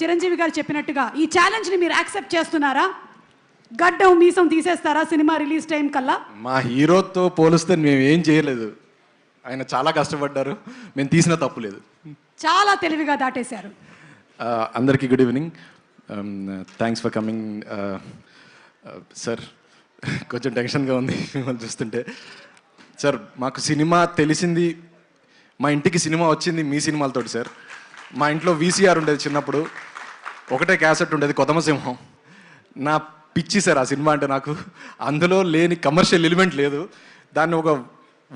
చిరంజీవి గారు చెప్పినట్టుగా ఈ ఛాలెంజ్ని మీరు యాక్సెప్ట్ చేస్తున్నారా? గడ్డం మీసం తీసేస్తారా సినిమా రిలీజ్ టైం కల్లా? మా హీరోతో పోలిస్తే మేము ఏం చేయలేదు. ఆయన చాలా కష్టపడ్డారు, మేము తీసిన తప్పు లేదు. చాలా తెలివిగా దాటేశారు. అందరికీ good evening. Thanks for coming. Sir కొంచెం టెన్షన్గా ఉంది మిమ్మల్ని చూస్తుంటే. సార్ మాకు సినిమా తెలిసింది, మా ఇంటికి సినిమా వచ్చింది మీ సినిమాలతోటి సార్. మా ఇంట్లో వీసీఆర్ ఉండేది చిన్నప్పుడు, ఒకటే క్యాసెట్ ఉండేది కొత్తమ సింహం. నా పిచ్చి సార్ ఆ సినిమా అంటే నాకు. అందులో లేని కమర్షియల్ ఎలిమెంట్ లేదు. దాన్ని ఒక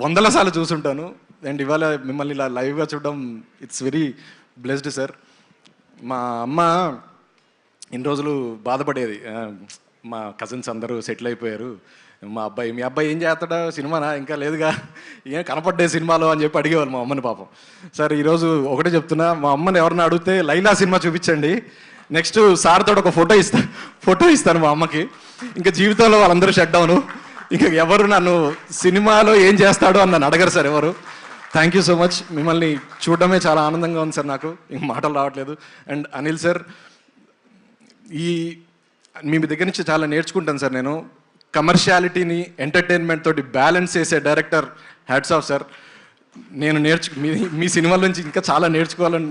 100 సార్లు చూసుంటాను. అండ్ ఇవాళ మిమ్మల్ని ఇలా లైవ్గా చూడడం ఇట్స్ వెరీ బ్లెస్డ్ సార్. మా అమ్మ ఇన్ని రోజులు బాధపడేది, మా కజిన్స్ అందరూ సెటిల్ అయిపోయారు, మీ అబ్బాయి ఏం చేస్తాడా, సినిమానా ఇంకా లేదుగా, ఏం కనపడ్డే సినిమాలో అని చెప్పి అడిగేవాళ్ళు మా అమ్మని. పాపం సార్ ఈరోజు ఒకటే చెప్తున్నా, మా అమ్మని ఎవరన్నా అడిగితే లైలా సినిమా చూపించండి, నెక్స్ట్ సార్ తోటి ఒక ఫోటో ఇస్తాను మా అమ్మకి. ఇంకా జీవితంలో వాళ్ళందరూ షట్ డౌను, ఇంకా ఎవరు నన్ను సినిమాలో ఏం చేస్తాడో అని నన్ను అడగరు సార్ ఎవరు. Thank you so much. మిమ్మల్ని చూడడమే చాలా ఆనందంగా ఉంది సార్, నాకు ఇంక మాటలు రావట్లేదు. అండ్ అనిల్ సార్, మీ దగ్గర నుంచి చాలా నేర్చుకుంటాను సార్ నేను. కమర్షియాలిటీని ఎంటర్టైన్మెంట్ తోటి బ్యాలెన్స్ చేసే డైరెక్టర్, హ్యాట్స్ ఆఫ్ సార్. నేను మీ సినిమాల నుంచి ఇంకా చాలా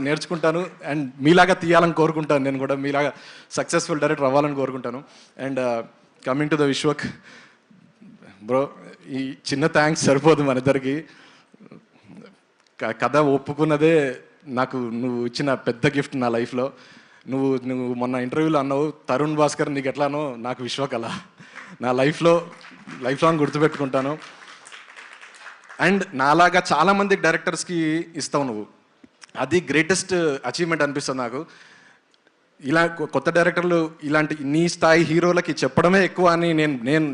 నేర్చుకుంటాను. అండ్ మీలాగా తీయాలని కోరుకుంటాను, నేను కూడా మీలాగా సక్సెస్ఫుల్ డైరెక్టర్ అవ్వాలని కోరుకుంటాను. And coming to the Vishwak bro, ఈ చిన్న థ్యాంక్స్ సరిపోదు మన ఇద్దరికి. కథ ఒప్పుకున్నదే నాకు నువ్వు ఇచ్చిన పెద్ద గిఫ్ట్ నా లైఫ్లో. నువ్వు మొన్న ఇంటర్వ్యూలో అన్నావు, తరుణ్ భాస్కర్ నీకు ఎట్లానో నాకు విశ్వకళ నా లైఫ్ లాంగ్ గుర్తుపెట్టుకుంటాను. అండ్ నాలాగా చాలామంది డైరెక్టర్స్కి ఇస్తావు నువ్వు, అది గ్రేటెస్ట్ అచీవ్మెంట్ అనిపిస్తుంది నాకు. ఇలా కొత్త డైరెక్టర్లు ఇలాంటి నీ స్థాయి హీరోలకి చెప్పడమే ఎక్కువ అని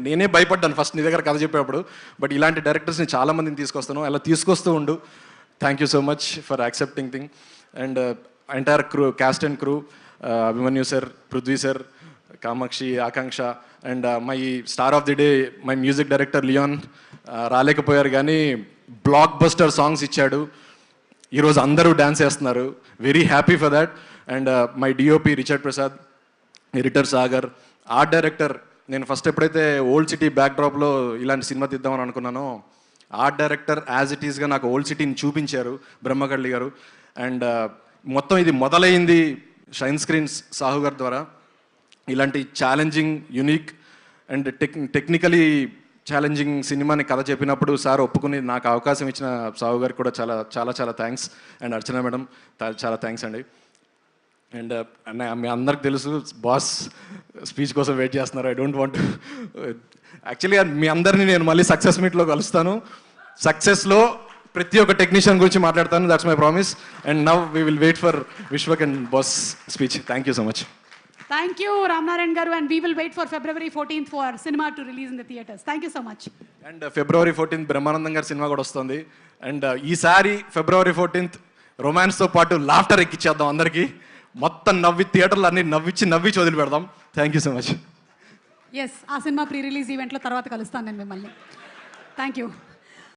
నేనే భయపడ్డాను ఫస్ట్ నీ దగ్గర కథ చెప్పేటప్పుడు. బట్ ఇలాంటి డైరెక్టర్స్ని చాలామందిని తీసుకొస్తాను, అలా తీసుకొస్తూ ఉండు. Thank you so much for accepting thing. And entire cast and crew, Abhimanyu sir, Prithvi sir, Kamakshi, Akanksha, and my star of the day my music director Leon. రాలేకపోయారు కానీ బ్లాక్ బస్టర్ సాంగ్స్ ఇచ్చాడు, ఈరోజు అందరూ డ్యాన్స్ చేస్తున్నారు, very happy for that. And my DOP Richard Prasad, editor Sagar, art director. నేను first ఎప్పుడైతే old city బ్యాక్డ్రాప్లో ఇలాంటి cinema తీద్దామని అనుకున్నానో, ఆర్ట్ డైరెక్టర్ యాజ్ ఇట్ ఈస్గా నాకు ఓల్డ్ సిటీని చూపించారు, బ్రహ్మకళ్ళి గారు. అండ్ మొత్తం ఇది మొదలైంది షైన్ స్క్రీన్స్ సాహు గారి ద్వారా. ఇలాంటి challenging, unique and technically challenging సినిమాని కథ చెప్పినప్పుడు సార్ ఒప్పుకుని నాకు అవకాశం ఇచ్చిన సాహు గారికి కూడా చాలా చాలా చాలా థ్యాంక్స్. అండ్ అర్చన మేడం చాలా థ్యాంక్స్ అండి. అండ్ మీ అందరికి తెలుసు బాస్ స్పీచ్ కోసం వెయిట్ చేస్తున్నారు. ఐ డోంట్ వాంట్ యాక్చువల్లీ మీ అందరినీ నేను మళ్ళీ సక్సెస్ మీట్లో కలుస్తాను. సక్సెస్లో ప్రతి ఒక్క టెక్నీషియన్ గురించి మాట్లాడతాను, that's my promise. And now we will wait for Vishwak and boss speech. Thank you so much. Thank you, Ramnarayan Garu, and we will wait for February 14th for cinema to release in the theatres. Thank you so much. And February 14th Brahmanandam గారి cinema కూడా వస్తుంది. And ఈసారి February 14th రొమాన్స్తో పాటు laughter ఎక్కిచ్చేద్దాం అందరికీ. మొత్తం థియేటర్లు అన్ని నవ్వించి వదిలి పెడదాం. Thank you so much. Yes, ఆ సినిమా ప్రీ రిలీజ్ ఈవెంట్లో తర్వాత కలుస్తాను నేను మిమ్మల్ని. Thank you.